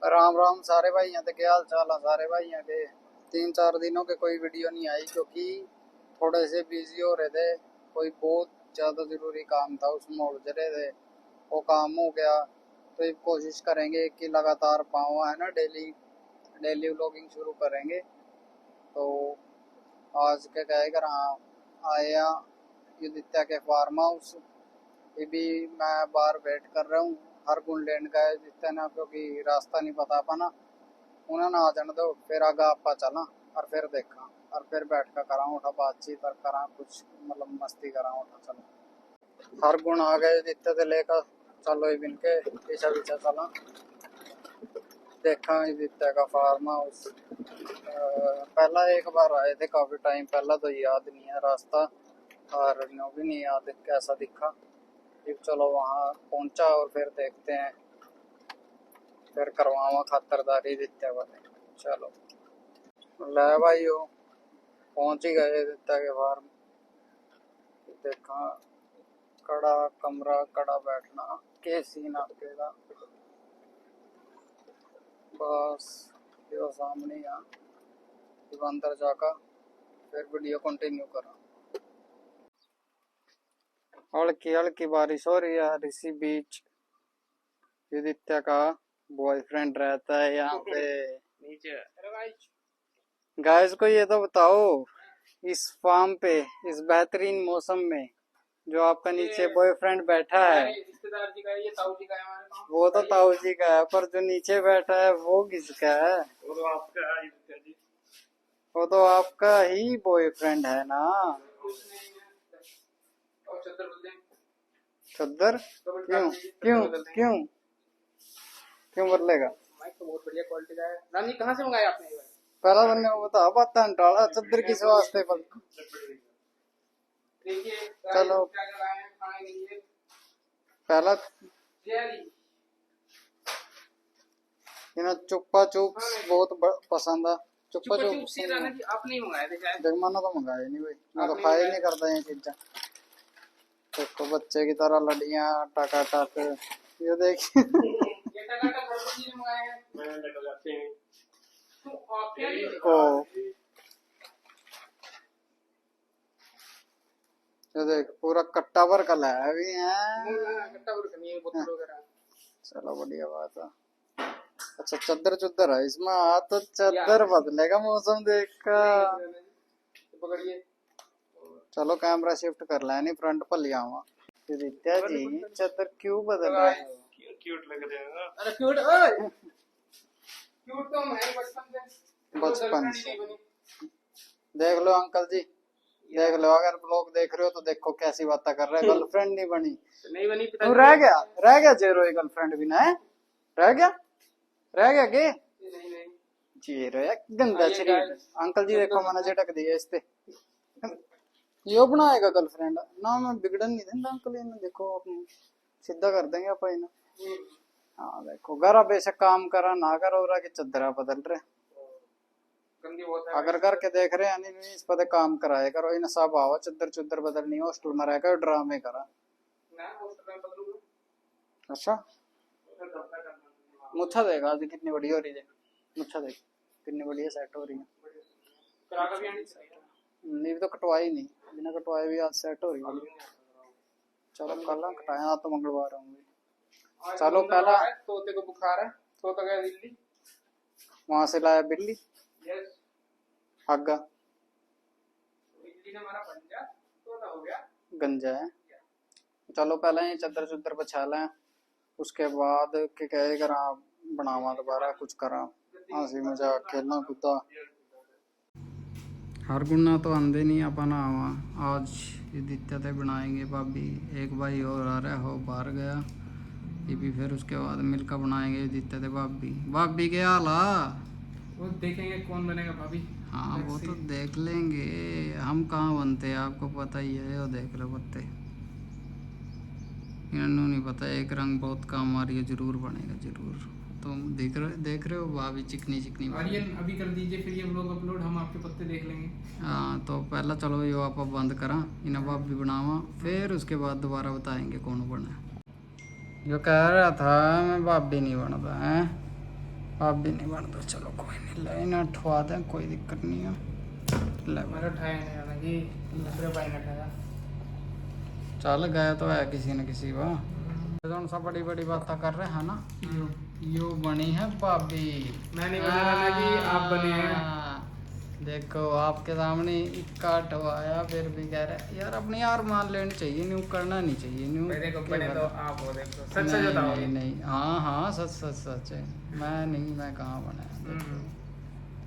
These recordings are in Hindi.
राम राम सारे भाइयों के क्या हाल चाल है सारे भाइयों के। 3-4 दिनों के कोई वीडियो नहीं आई क्योंकि थोड़े से बिजी हो रहे थे। कोई बहुत ज़्यादा ज़रूरी काम था उसमें उलझ रहे थे। वो काम हो गया तो अब कोशिश करेंगे कि लगातार पाँव है ना डेली डेली व्लॉगिंग शुरू करेंगे। तो आज के कहे कर हाँ आया युदित्या के फार्म हाउस। ये भी मैं बाहर वेट कर रहा हूँ। हर गुण लेन गए जितने ना क्योंकि रास्ता नहीं पता पाना उन्होंने आ जाने दो फिर आगे आपा चला और फिर देखा और फिर बैठ कर करा उठा बातचीत और करा कुछ मतलब मस्ती करा उठा चलो। हर गुण आ गए जितने से लेकर चलो इबिन के पीछा पीछा चला देखा जितने का फार्म हाउस। पहला एक बार आए थे काफी टाइम पहला तो याद नहीं है रास्ता और नो भी नहीं याद कैसा दिखा। फिर चलो वहाँ पहुँचा और फिर देखते हैं फिर करवावा खातरदारी दित्या वाले। चलो ले भाई हो पहुँच ही गए दित्या के फार्म। देखा कड़ा कमरा कड़ा बैठना के सीन आपके का बस यो सामने यहाँ अंदर जाकर फिर वीडियो कंटिन्यू करा। हल्की हल्की बारिश हो रही है इसी बीच। युदित्या का बॉयफ्रेंड रहता है यहाँ पे नीचे। गाइस को ये तो बताओ इस फार्म पे इस बेहतरीन मौसम में जो आपका नीचे बॉयफ्रेंड बैठा है रिश्तेदार जी का है, ये ताऊ जी का है हमारे पास। वो तो ताऊ जी का है पर जो नीचे बैठा है वो किसका है? वो तो आपका है जी। वो तो आपका ही बॉयफ्रेंड है ना। और चद्दर बोलते हैं चद्दर क्यों क्यों क्यों क्यों बदलेगा? माइक तो बहुत बढ़िया क्वालिटी का है। रानी कहाँ से मंगाया आपने ये वाला? पहला दिन में बता बात डाला चद्दर किस वास्ते पर देखिए चलो क्या लगाए हैं खाने के लिए। पहला जेली इन्हें चुप्पा चुप बहुत पसंद है। चुप्पा चुप चुप सी राना जी आपने ही मंगाए थे शायद। जगमाना तो मंगाए नहीं भाई मैं तो खाए नहीं करता ये चीजा। देखो बच्चे की तरह लड़ियां टका टक ये देखिए ये टका टक बड़े जी ने मंगाए हैं। मैंने टका जाते हैं तो आप क्या नहीं को ये देख पूरा कट्टा भर का लाया भी है। कट्टा भर नहीं है बोतल वगैरह। चलो बढ़िया बात है। अच्छा चद्दर चुद्दर है इसमें आ तो चद्दर बदलेगा मौसम देख कर। पकड़िए चलो कैमरा शिफ्ट कर लें नहीं फ्रंट पर लिया हुआ। विद्या जी चद्दर क्यों बदल रहे हो? क्यूट लग रहे हैं ना। अरे क्यूट ओए क्यूट तो हम है बचपन से। देख लो अंकल जी देख लो अगर ब्लॉग देख रहे हो तो देखो कैसी बातें कर रहे हैं। गर्लफ्रेंड नहीं बनी तू रह गया जेरो गर्लफ्रेंड भी ना है रह गया के जेरो गंदा शरीर। अंकल जी देखो मैंने झटक दिया इस पे यो बनाएगा गर्लफ्रेंड ना मैं बिगड़न नहीं देंगे अंकल इन्हें देखो आप सीधा कर देंगे आप इन्हें। हाँ देखो घर बेशक काम करा ना कर हो रहा कि चद्दरा बदल रहे अगर करके देख रहे हैं इस पर काम कराए करो इन सब आओ चद्दर चुद्दर बदलनी हॉस्टल में रहकर ड्रामे करा। अच्छा मुच्छा देगा आज कितनी बड़ी हो रही है मुच्छा देख कितनी बढ़िया सेट हो रही है। नहीं तो कटवाई नहीं बिना कटवाए भी आज सेट हो रही है। चलो कल कटाया तो मंगलवार होंगे। चलो पहला तोते को बुखार है तोता गया दिल्ली वहां से लाया बिल्ली आगा बिल्ली ने हमारा पंजा तोता हो गया गंजा है। चलो पहले ये चद्दर चुद्दर बछा लें उसके बाद के कहेगा बनावा दोबारा कुछ करा हंसी मजाक खेलना कूदा। हर गुना तो आंदे नहीं अपना आवा आज युदित्या बनाएंगे भाभी एक भाई और आ रहा हो बाहर गया ये भी फिर उसके बाद मिलकर बनाएंगे युदित्या भाभी के हाल वो देखेंगे कौन बनेगा भाभी। हाँ वो तो देख लेंगे हम कहाँ बनते हैं आपको पता ही है। वो देख लो पत्ते इन्होंने नहीं पता एक रंग बहुत काम आ रही है जरूर बनेगा जरूर। तो देख रहे हो भाभी चिकनी चिकनी अभी कर दीजिए फिर ये व्लॉग अपलोड हम आपके पत्ते देख लेंगे। हाँ तो पहला चलो ये आप बंद करा इन्हें भाभी बनावा फिर उसके बाद दोबारा बताएंगे कौन बना। जो कह रहा था मैं भाभी नहीं बनता है आप भी नहीं बांट दो, चलो कोई नहीं, लाइन अठवा दें, कोई दिक्कत नहीं है। मेरा उठाया नहीं जाना कि दूसरे भाई ने उठाया। चल गया तो है किसी न किसी का। कौन सा बड़ी बड़ी बातें कर रहे हैं ना, यू बनी है भाभी। मैं नहीं बना ना कि आप बने हैं। देखो आपके सामने इक्का अठवाया, फिर भी कह रहे यार अपनी हार मान लेनी चाहिए, न्यू करना नहीं चाहिए न्यू। देखो बने तो आप हो, देखो सच सच नहीं बताओ। नहीं नहीं, हाँ हाँ सच सच सच है। मैं नहीं, मैं कहाँ बना है। देखो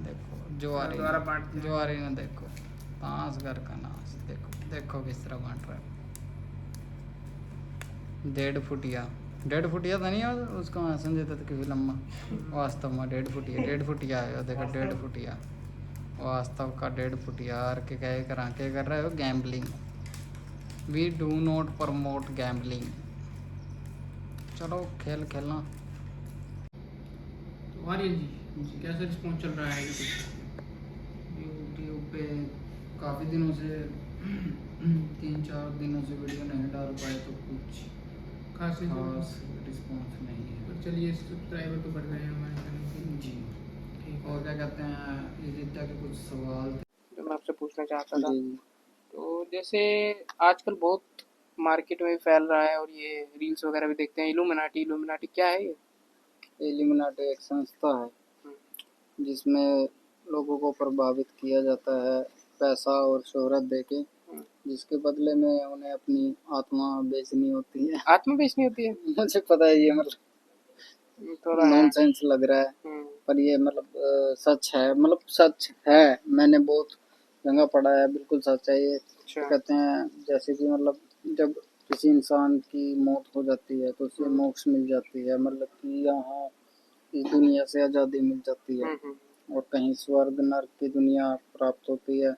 देखो जुआरी दोबारा बांटते हैं। जुआरी ने देखो पांच घर का नाश, देखो देखो किस तरह बांट रहा है। 1.5 फुटिया, 1.5 फुटिया था नहीं उसको संजय दत्त की फिल्म में, वास्तव में 1.5 फुटिया, 1.5 फुटिया है देखो, 1.5 फुटिया वास्तव का 1.5 फुटिया। और के कहे करा के कर रहे हो gambling, we do not promote gambling. चलो खेल खेलना। तो आर्यन जी कैसा रिस्पॉन्स चल रहा है यूट्यूब पे काफ़ी दिनों से 3-4 दिनों से वीडियो नहीं डाल पाए, तो कुछ खास खास रिस्पॉन्स नहीं है। पर चलिए सब्सक्राइबर तो बढ़ गए हैं हमारे चैनल के। जी, ठीक और क्या कहते हैं, इजिता के कुछ सवाल थे जो मैं आपसे पूछना चाहता था। जी। तो जैसे आजकल बहुत मार्केट में फैल रहा है और ये रील्स वगैरह भी देखते हैं, इल्यूमिनाटी इल्यूमिनाटी क्या है ये? इल्यूमिनाटी एक संस्था है जिसमें लोगों को प्रभावित किया जाता है पैसा और शोहरत देके, जिसके बदले में उन्हें अपनी आत्मा बेचनी होती है। आत्मा बेचनी होती है? मुझे पता है ये मतलब थोड़ा है। नॉनसेंस लग रहा है, पर ये मतलब सच है, मतलब सच है, मैंने बहुत जगह पढ़ा है, बिल्कुल सच है ये। अच्छा। कहते हैं जैसे कि मतलब जब किसी इंसान की मौत हो जाती है तो उसे मोक्ष मिल जाती है, मतलब कि यहाँ इस दुनिया से आज़ादी मिल जाती है और कहीं स्वर्ग नर्क की दुनिया प्राप्त होती है।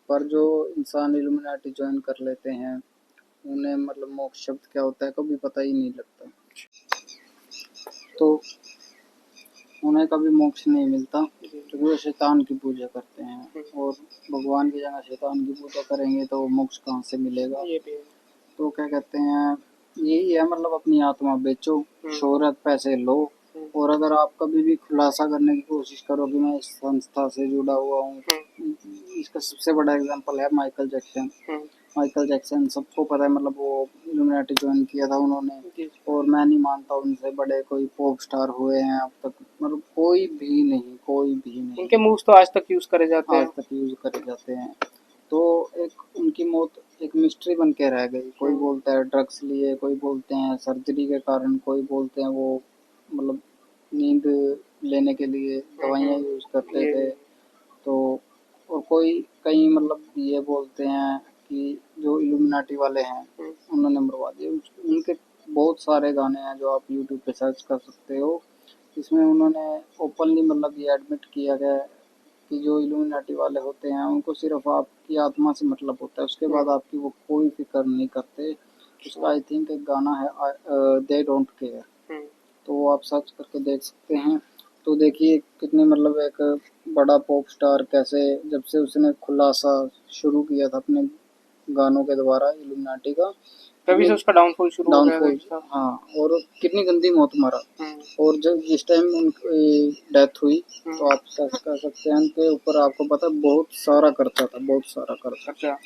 पर जो इंसान इल्यूमिनाटी ज्वाइन कर लेते हैं उन्हें मतलब मोक्ष शब्द क्या होता है कभी पता ही नहीं लगता, तो उन्हें कभी मोक्ष नहीं मिलता क्योंकि वो शैतान की पूजा करते हैं, और भगवान की जगह शैतान की पूजा करेंगे तो मोक्ष कहाँ से मिलेगा। ये भी है। तो क्या कहते हैं, यही है मतलब अपनी आत्मा बेचो, शोहरत पैसे लो, और अगर आप कभी भी खुलासा करने की कोशिश करो कि मैं इस संस्था से जुड़ा हुआ हूँ, इसका सबसे बड़ा एग्जांपल है माइकल जैक्सन। माइकल जैक्सन सबको पता है, मतलब वो इल्यूमिनाटी ज्वाइन किया था उन्होंने, और मैं नहीं मानता उनसे बड़े कोई पॉप स्टार हुए हैं अब तक, मतलब कोई भी नहीं, कोई भी नहीं। उनके मूव्स तो आज तक यूज करे जाते हैं, आज तक यूज करे जाते हैं। तो एक उनकी मौत एक मिस्ट्री बन के रह गई। कोई बोलता है ड्रग्स लिए, कोई बोलते हैं सर्जरी के कारण, कोई बोलते हैं वो मतलब नींद लेने के लिए दवाइयाँ यूज करते थे, तो और कोई कई मतलब ये बोलते हैं कि जो इल्यूमिनाटी वाले हैं उन्होंने मरवा दिया। उनके बहुत सारे गाने हैं जो आप यूट्यूब पे सर्च कर सकते हो, इसमें उन्होंने ओपनली मतलब ये एडमिट किया गया है कि जो इल्यूमिनाटी वाले होते हैं उनको सिर्फ आपकी आत्मा से मतलब होता है, उसके बाद आपकी वो कोई फिक्र नहीं करते। उसका आई थिंक एक गाना है दे डोंट केयर, तो वो आप सर्च करके देख सकते हैं। तो देखिए कितनी मतलब एक बड़ा पॉप स्टार कैसे जब से उसने खुलासा शुरू किया था अपने गानों के द्वारा इल्यूमिनाटी का, तभी से उसका डाउनफॉल शुरू हो गया था। हाँ, और कितनी गंदी मौत मरा। और जब जिस टाइम उनकी डेथ हुई तो आप सर्च कर सकते हैं उनके ऊपर, आपको पता है बहुत सारा करता था, बहुत सारा करता। अच्छा।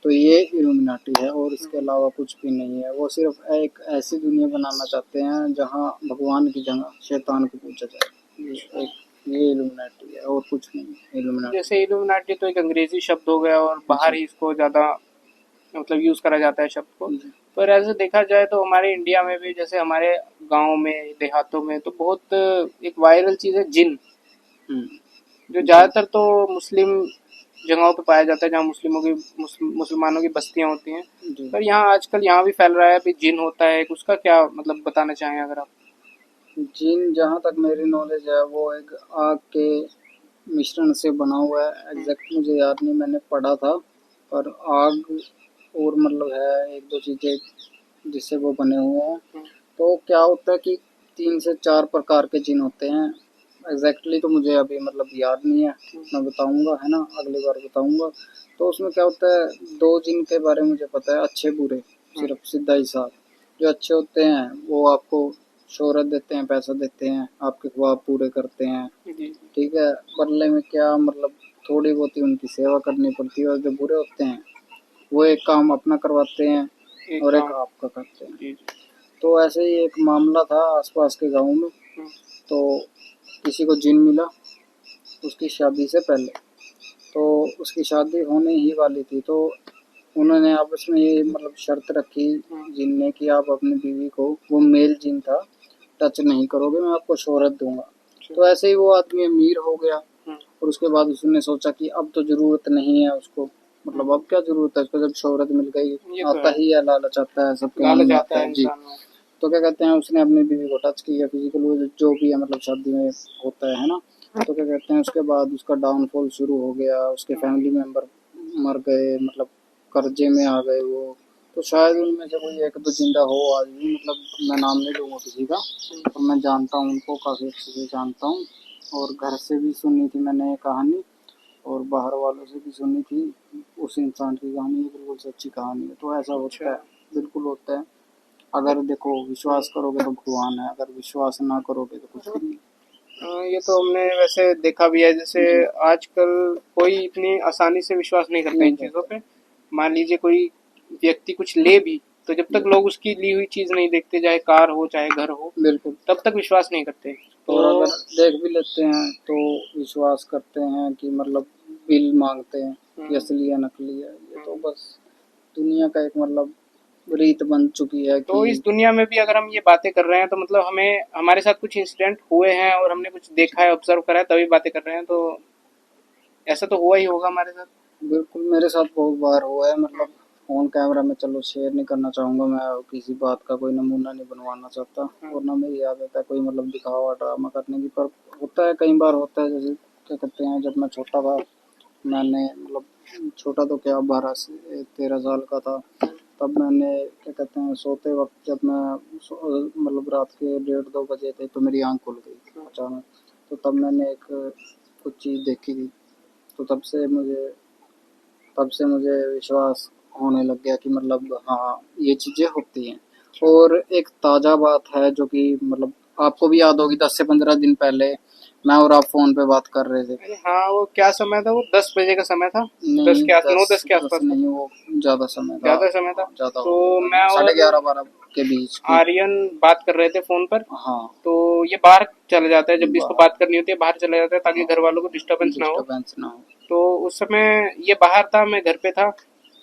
तो ये इल्यूमिनाटी है और इसके अलावा कुछ भी नहीं है। वो सिर्फ एक ऐसी दुनिया बनाना चाहते हैं जहाँ भगवान की जगह शैतान को पूजा जाए। ये इल्यूमिनाटी है और कुछ नहीं इल्यूमिनाटी। जैसे इल्यूमिनाटी तो एक अंग्रेजी शब्द हो गया और बाहर ही इसको ज्यादा मतलब यूज करा जाता है शब्द को, पर ऐसे देखा जाए तो हमारे इंडिया में भी, जैसे हमारे गांव में देहातों में तो बहुत एक वायरल चीज है जिन, जो ज्यादातर तो मुस्लिम जगहों पे पाया जाता है जहाँ मुसलमानों की बस्तियां होती हैं, पर यहाँ आजकल यहाँ भी फैल रहा है अभी जिन होता है। उसका क्या मतलब बताना चाहें अगर आप? जिन जहाँ तक मेरी नॉलेज है वो एक आग के मिश्रण से बना हुआ है, एग्जैक्ट मुझे याद नहीं, मैंने पढ़ा था, पर आग और मतलब है एक दो चीज़ें जिससे वो बने हुए हैं। तो क्या होता है कि 3 से 4 प्रकार के जिन होते हैं, एग्जैक्टली तो मुझे अभी मतलब याद नहीं है, मैं बताऊंगा है ना, अगली बार बताऊंगा। तो उसमें क्या होता है, 2 जिन के बारे में मुझे पता है, अच्छे बुरे, सिर्फ सीधा ही साफ। जो अच्छे होते हैं वो आपको शोहरत देते हैं, पैसा देते हैं, आपके ख्वाब पूरे करते हैं, जी ठीक है, बदले में क्या मतलब थोड़ी बहुत ही उनकी सेवा करनी पड़ती है, और जो बुरे होते हैं वो एक काम अपना करवाते हैं एक और एक काम आपका करते हैं। जी जी तो ऐसे ही एक मामला था आसपास के गाँव में। हम्म, तो किसी को जिन मिला उसकी शादी से पहले, तो उसकी शादी होने ही वाली थी, तो उन्होंने आपस में ये मतलब शर्त रखी जिन ने कि आप अपनी बीवी को, वो मेल जिन था, टच नहीं करोगे, मैं आपको शोहरत दूंगा। तो ऐसे ही वो आदमी अमीर हो गया, और उसके बाद उसने सोचा कि अब तो जरूरत नहीं है उसको, मतलब अब क्या जरूरत है उसको, जब शोहरत मिल गई। ये तो आता है, ही है, लालच आता है, सबके मन लालच में आता आता है है जी। इंसान में। तो क्या कहते हैं, उसने अपनी बीवी को टच किया फिजिकल, जो भी है मतलब शादी में होता है ना। तो क्या कहते हैं, उसके बाद उसका डाउनफॉल शुरू हो गया, उसके फैमिली मेंबर मर गए, मतलब कर्जे में आ गए वो। तो शायद उनमें से कोई एक दो जिंदा हो आज भी, मतलब मैं नाम नहीं लूँगा किसी का, और मैं जानता हूँ उनको, काफ़ी अच्छे से जानता हूँ, और घर से भी सुनी थी मैंने ये कहानी, और बाहर वालों से भी सुनी थी। उस इंसान की कहानी है, बिल्कुल सच्ची कहानी है। तो ऐसा होता है, बिल्कुल होता है। अगर देखो विश्वास करोगे तो भगवान है, अगर विश्वास ना करोगे तो कुछ भी नहीं। ये तो हमने वैसे देखा भी है, जैसे जी। आजकल कोई इतनी आसानी से विश्वास नहीं करता इन नहीं चीज़ों करते। पे। मान लीजिए कोई व्यक्ति कुछ ले भी, तो जब तक लोग उसकी ली हुई चीज़ नहीं देखते, चाहे कार हो चाहे घर हो, बिल्कुल। तब तक विश्वास नहीं करते। और तो अगर देख भी लेते हैं तो विश्वास करते हैं कि मतलब बिल मांगते हैं कि असली है नकली है। ये तो बस दुनिया का एक मतलब रीत बन चुकी है तो कि इस दुनिया में भी अगर हम ये बातें कर रहे हैं, तो मतलब हमें हमारे साथ कुछ इंसिडेंट हुए हैं और हमने कुछ देखा है, ऑब्जर्व करा है, तभी बातें कर रहे हैं। तो ऐसा तो हुआ ही होगा हमारे साथ। बिल्कुल मेरे साथ बहुत बार हुआ है, मतलब ऑन कैमरा में चलो शेयर नहीं करना चाहूँगा, मैं किसी बात का कोई नमूना नहीं बनवाना चाहता, और ना मेरी आदत है कोई मतलब दिखावा ड्रामा करने की। पर होता है, कई बार होता है, जैसे क्या कहते हैं, जब मैं छोटा था, मैंने मतलब छोटा तो क्या, 12 से 13 साल का था, तब मैंने क्या कहते हैं, सोते वक्त जब मैं मतलब रात के 1:30-2 बजे थे, तो मेरी आँख खुल गई अचानक। तो तब मैंने एक कुछ चीज़ देखी थी, तो तब से मुझे विश्वास होने लग गया कि मतलब हाँ ये चीज़ें होती हैं। और एक ताज़ा बात है जो कि मतलब आपको भी याद होगी, 10 से 15 दिन पहले मैं और आप फ़ोन पे बात कर रहे थे। अरे हाँ, वो क्या समय था, वो 10 बजे का समय था। दस नहीं, के आस 9-10 दस के दस आसपास था। नहीं, वो ज़्यादा समय था। ज़्यादा समय था। ज़्यादा तो हो गया मैं था, साढ़े और 11-12 के बीच की। आर्यन बात कर रहे थे फोन पर। हाँ। तो ये बाहर चला जाता है, जब भी इसको बाहर। बात करनी होती है बाहर चला जाता है, ताकि हाँ, घर वालों को डिस्टरबेंस ना हो। डिस्टर्बेंस ना हो। तो उस समय ये बाहर था, मैं घर पे था।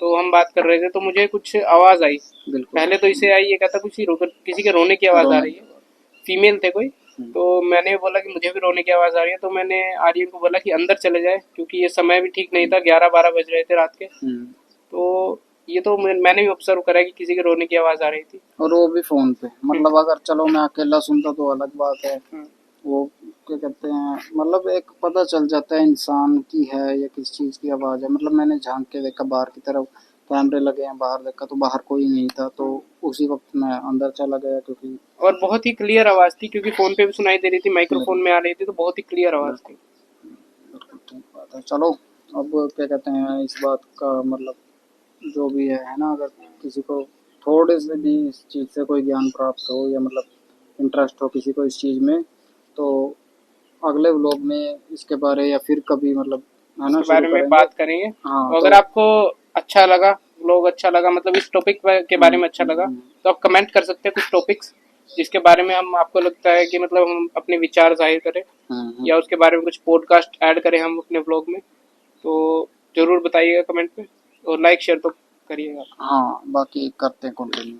तो हम बात कर रहे थे, तो मुझे कुछ आवाज आई। बिल्कुल। पहले तो इसे आई, ये कहता किसी के रोने की आवाज आ रोने रही की है। बात। फीमेल थे कोई। हम्म। तो मैंने बोला कि मुझे भी रोने की आवाज आ रही है, तो मैंने आर्यन को बोला कि अंदर चले जाए, क्योंकि ये समय भी ठीक नहीं था, 11-12 बज रहे थे रात के। हम्म। तो ये तो मैंने भी ऑब्जर्व करा कि किसी के रोने की आवाज आ रही थी। और वो भी फ़ोन पे, मतलब अगर चलो मैं अकेला सुनता तो अलग बात है। हम्म, वो क्या कहते हैं, मतलब एक पता चल जाता है इंसान की है या किस चीज़ की आवाज़ है। मतलब मैंने झांक के देखा बाहर की तरफ, कैमरे लगे हैं, बाहर देखा तो बाहर कोई नहीं था, तो उसी वक्त मैं अंदर चला गया, क्योंकि और बहुत ही क्लियर आवाज थी, क्योंकि फोन पे भी सुनाई दे रही थी, बिल्कुल माइक्रोफोन में आ रही थी, तो बहुत ही क्लियर आवाज थी। बिल्कुल ठीक बात है। चलो, अब क्या कहते हैं, इस बात का मतलब जो भी है ना, अगर किसी को थोड़े से भी इस चीज़ से कोई ज्ञान प्राप्त हो या मतलब इंटरेस्ट हो किसी को इस चीज़ में, तो अगले व्लॉग में इसके बारे या फिर कभी मतलब है ना इसके शुरू बारे में करेंगे। बात करेंगे। हाँ और तो अगर आपको अच्छा लगा, व्लॉग अच्छा लगा, मतलब इस टॉपिक के बारे में अच्छा लगा, हम्म, तो आप कमेंट कर सकते हैं कुछ टॉपिक्स जिसके बारे में हम, आपको लगता है कि मतलब हम अपने विचार जाहिर करें, हम्म। या उसके बारे में कुछ पॉडकास्ट ऐड करें हम अपने व्लॉग में। तो जरूर बताइएगा कमेंट में, और लाइक शेयर तो करिएगा। हाँ, बाकी करते हैं कंटिन्यू।